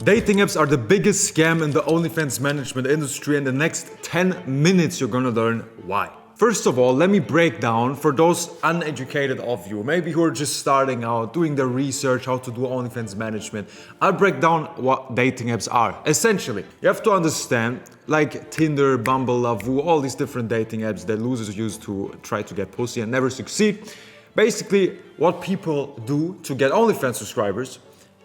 Dating apps are the biggest scam in the OnlyFans management industry. In the next 10 minutes, you're gonna learn why. First of all, let me break down for those uneducated of you, maybe who are just starting out, doing their research, how to do OnlyFans management. I'll break down what dating apps are. Essentially, you have to understand, like Tinder, Bumble, Lovoo, all these different dating apps that losers use to try to get pussy and never succeed. Basically, what people do to get OnlyFans subscribers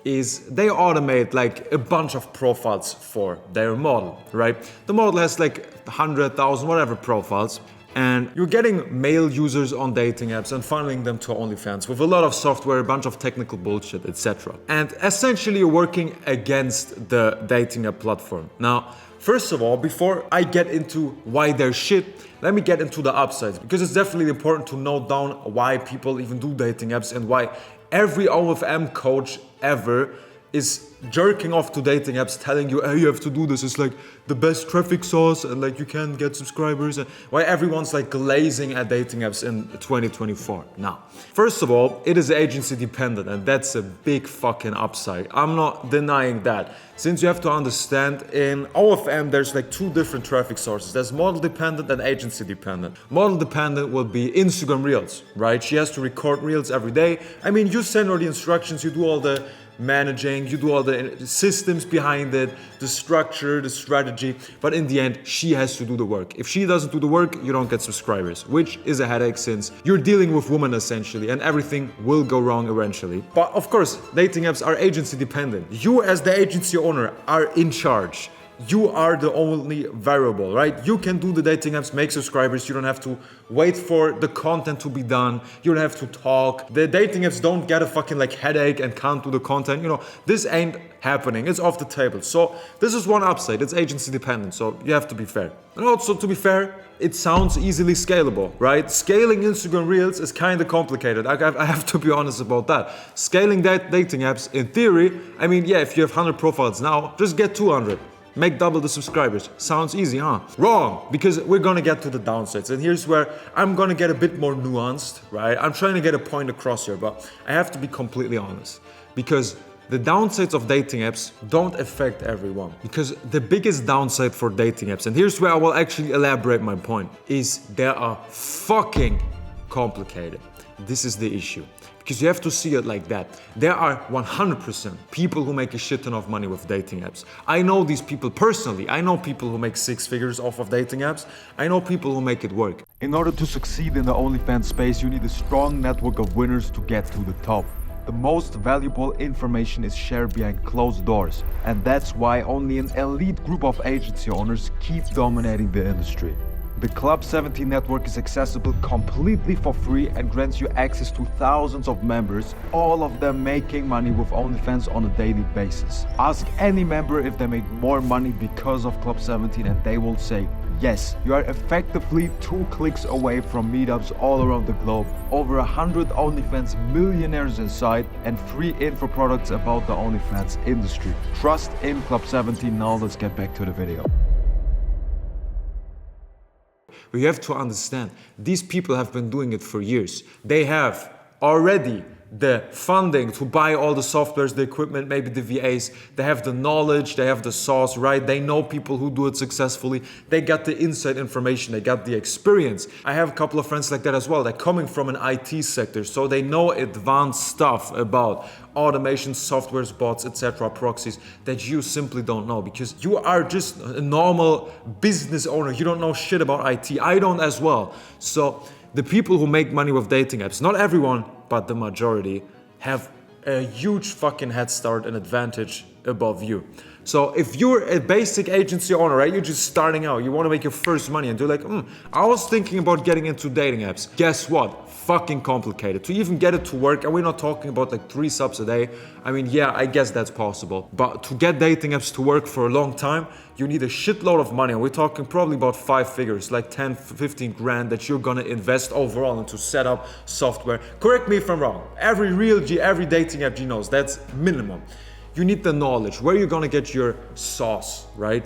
is they automate like a bunch of profiles for their model, right? The model has like 100,000, whatever profiles, and you're getting male users on dating apps and funneling them to OnlyFans with a lot of software, a bunch of technical bullshit, etc. And essentially you're working against the dating app platform. Now, first of all, before I get into why they're shit, let me get into the upsides, because it's definitely important to note down why people even do dating apps and why every OFM coach ever is jerking off to dating apps, telling you, hey, you have to do this. It's like the best traffic source and like you can't get subscribers. And why everyone's like glazing at dating apps in 2024. Now, first of all, it is agency dependent, and that's a big fucking upside. I'm not denying that. Since you have to understand, in OFM, there's like two different traffic sources. There's model dependent and agency dependent. Model dependent will be Instagram Reels, right? She has to record Reels every day. I mean, you send her the instructions, you do all the managing, you do all the systems behind it, the structure, the strategy, but in the end, she has to do the work. If she doesn't do the work, you don't get subscribers, which is a headache since you're dealing with women essentially, and everything will go wrong eventually. But of course, dating apps are agency dependent. You as the agency owner are in charge. You are the only variable, right? You can do the dating apps, make subscribers. You don't have to wait for the content to be done. You don't have to talk. The dating apps don't get a fucking like headache and can't do the content. You know, this ain't happening. It's off the table. So this is one upside. It's agency dependent. So you have to be fair. And also, to be fair, it sounds easily scalable, right? Scaling Instagram Reels is kind of complicated. I have to be honest about that. Scaling that dating apps, in theory, I mean, yeah, if you have 100 profiles now, just get 200. Make double the subscribers. Sounds easy, huh? Wrong, because we're gonna get to the downsides. And here's where I'm gonna get a bit more nuanced, right? I'm trying to get a point across here, but I have to be completely honest. Because the downsides of dating apps don't affect everyone. Because the biggest downside for dating apps, and here's where I will actually elaborate my point, is they are fucking complicated. This is the issue. Because you have to see it like that. There are 100% people who make a shit ton of money with dating apps. I know these people personally. I know people who make 6 figures off of dating apps. I know people who make it work. In order to succeed in the OnlyFans space, you need a strong network of winners to get to the top. The most valuable information is shared behind closed doors. And that's why only an elite group of agency owners keep dominating the industry. The Club 17 network is accessible completely for free and grants you access to thousands of members, all of them making money with OnlyFans on a daily basis. Ask any member if they make more money because of Club 17 and they will say, yes, you are effectively 2 clicks away from meetups all around the globe, over 100 OnlyFans millionaires inside, and free info products about the OnlyFans industry. Trust in Club 17. Now let's get back to the video. But you have to understand, these people have been doing it for years. They have already the funding to buy all the softwares, the equipment, maybe the VAs. They have the knowledge, they have the sauce, right? They know people who do it successfully. They got the inside information, they got the experience. I have a couple of friends like that as well. They're coming from an IT sector, so they know advanced stuff about automation, softwares, bots, etc., proxies that you simply don't know because you are just a normal business owner. You don't know shit about IT. I don't as well. So the people who make money with dating apps, not everyone, but the majority, have a huge fucking head start and advantage above you. So if you're a basic agency owner, right, you're just starting out, you want to make your first money and you're like, I was thinking about getting into dating apps. Guess what? Fucking complicated. To even get it to work, and we're not talking about like 3 subs a day. I mean, yeah, I guess that's possible. But to get dating apps to work for a long time, you need a shitload of money. And we're talking probably about 5 figures, like 10, 15 grand that you're gonna invest overall into setup, software. Correct me if I'm wrong. Every real G, every dating app G knows that's minimum. You need the knowledge. Where you're gonna get your sauce, right?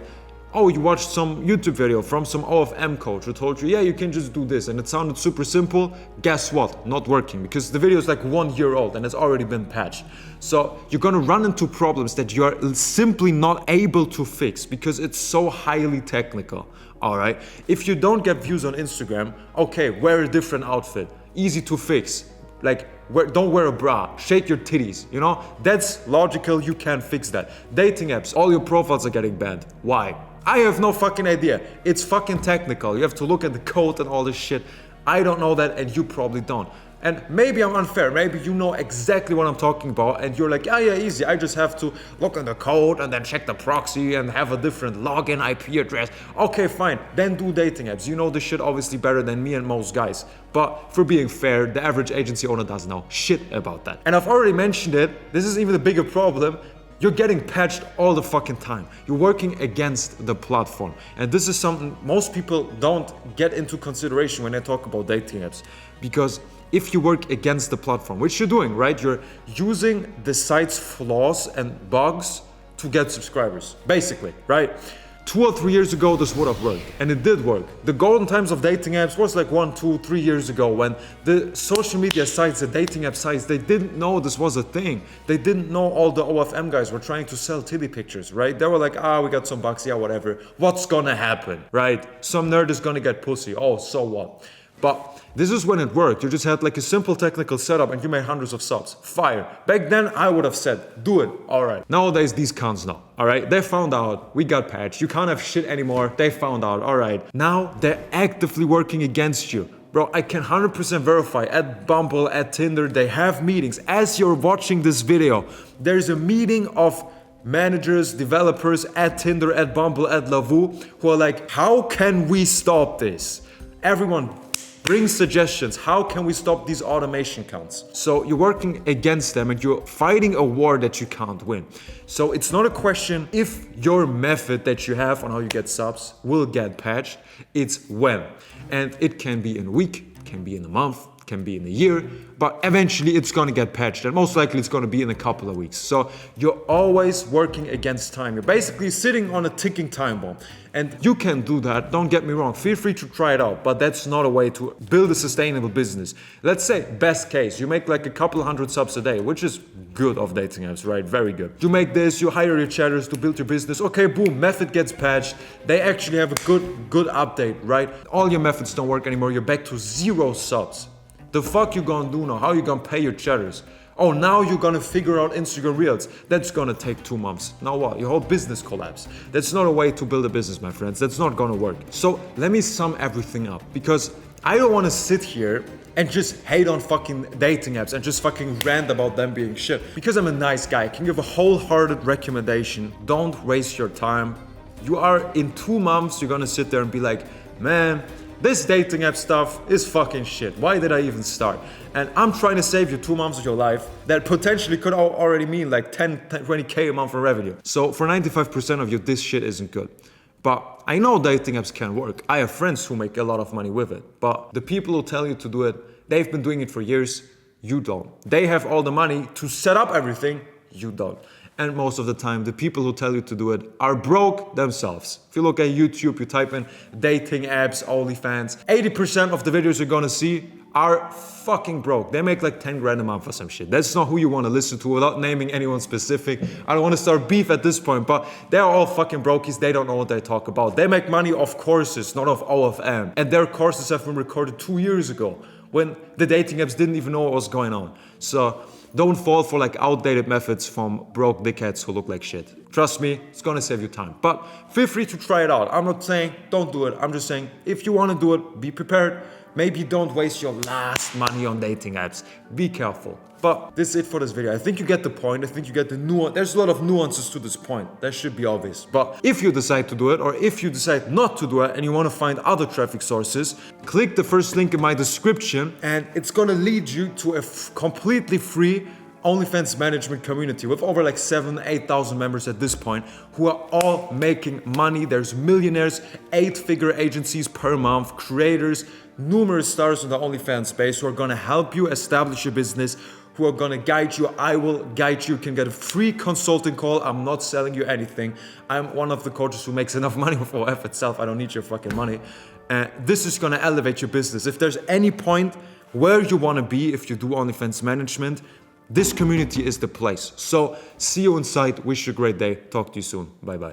Oh, you watched some YouTube video from some OFM coach who told you, yeah, you can just do this, and it sounded super simple. Guess what? Not working, because the video is like 1 year old and it's already been patched. So you're gonna run into problems that you are simply not able to fix because it's so highly technical. All right. If you don't get views on Instagram, okay, wear a different outfit. Easy to fix. Like, don't wear a bra, shake your titties, you know? That's logical, you can fix that. Dating apps, all your profiles are getting banned. Why? I have no fucking idea. It's fucking technical. You have to look at the code and all this shit. I don't know that and you probably don't. And maybe I'm unfair, maybe you know exactly what I'm talking about and you're like, yeah, easy, I just have to look at the code and then check the proxy and have a different login IP address. Okay, fine, then do dating apps. You know this shit obviously better than me and most guys. But for being fair, the average agency owner doesn't know shit about that. And I've already mentioned it, this is even the bigger problem. You're getting patched all the fucking time. You're working against the platform. And this is something most people don't get into consideration when they talk about dating apps. Because if you work against the platform, which you're doing, right? You're using the site's flaws and bugs to get subscribers, basically, right? 2 or 3 years ago, this would have worked, and it did work. The golden times of dating apps was like 1, 2, 3 years ago when the social media sites, the dating app sites, they didn't know this was a thing. They didn't know all the OFM guys were trying to sell titty pictures, right? They were like, we got some bucks, yeah, whatever. What's gonna happen, right? Some nerd is gonna get pussy, oh, so what? But this is when it worked. You just had like a simple technical setup and you made hundreds of subs. Fire. Back then, I would have said, do it. All right. Nowadays, these cunts know. All right. They found out. We got patched. You can't have shit anymore. They found out. All right. Now they're actively working against you. Bro, I can 100% verify at Bumble, at Tinder, they have meetings. As you're watching this video, there's a meeting of managers, developers at Tinder, at Bumble, at Lavu who are like, how can we stop this? Everyone, bring suggestions. How can we stop these automation counts? So you're working against them and you're fighting a war that you can't win. So it's not a question if your method that you have on how you get subs will get patched. It's when. And it can be in a week, it can be in a month, it can be in a year, but eventually it's gonna get patched and most likely it's gonna be in a couple of weeks. So you're always working against time. You're basically sitting on a ticking time bomb. And you can do that, don't get me wrong, feel free to try it out, but that's not a way to build a sustainable business. Let's say, best case, you make like a couple hundred subs a day, which is good of dating apps, right? Very good. You make this, you hire your chatters to build your business, okay, boom, method gets patched, they actually have a good update, right? All your methods don't work anymore, you're back to 0 subs. The fuck you gonna do now? How you gonna pay your chatters? Oh, now you're gonna figure out Instagram Reels. That's gonna take 2 months. Now what? Your whole business collapse. That's not a way to build a business, my friends. That's not gonna work. So let me sum everything up because I don't wanna sit here and just hate on fucking dating apps and just fucking rant about them being shit. Because I'm a nice guy, I can give a wholehearted recommendation. Don't waste your time. You are in 2 months, you're gonna sit there and be like, man, this dating app stuff is fucking shit. Why did I even start? And I'm trying to save you 2 months of your life that potentially could already mean like 20K a month in revenue. So for 95% of you, this shit isn't good. But I know dating apps can work. I have friends who make a lot of money with it. But the people who tell you to do it, they've been doing it for years. You don't. They have all the money to set up everything. You don't. And most of the time, the people who tell you to do it are broke themselves. If you look at YouTube, you type in dating apps, OnlyFans, 80% of the videos you're gonna see are fucking broke. They make like 10 grand a month or some shit. That's not who you wanna listen to without naming anyone specific. I don't wanna start beef at this point, but they're all fucking brokies. They don't know what they talk about. They make money off courses, not off OFM. And their courses have been recorded 2 years ago when the dating apps didn't even know what was going on. So don't fall for like outdated methods from broke dickheads who look like shit. Trust me, it's gonna save you time. But feel free to try it out. I'm not saying don't do it. I'm just saying if you wanna do it, be prepared. Maybe don't waste your last money on dating apps. Be careful. But this is it for this video. I think you get the point. I think you get the nuance. There's a lot of nuances to this point. That should be obvious. But if you decide to do it, or if you decide not to do it and you want to find other traffic sources, click the first link in my description and it's gonna lead you to a completely free OnlyFans management community with over like 7,000-8,000 members at this point who are all making money. There's millionaires, 8-figure agencies per month, creators, numerous stars in the OnlyFans space who are gonna help you establish your business, who are gonna guide you. I will guide you. You can get a free consulting call. I'm not selling you anything. I'm one of the coaches who makes enough money with OF itself. I don't need your fucking money. This is gonna elevate your business. If there's any point where you wanna be, if you do OnlyFans management, this community is the place. So see you inside. Wish you a great day. Talk to you soon. Bye bye.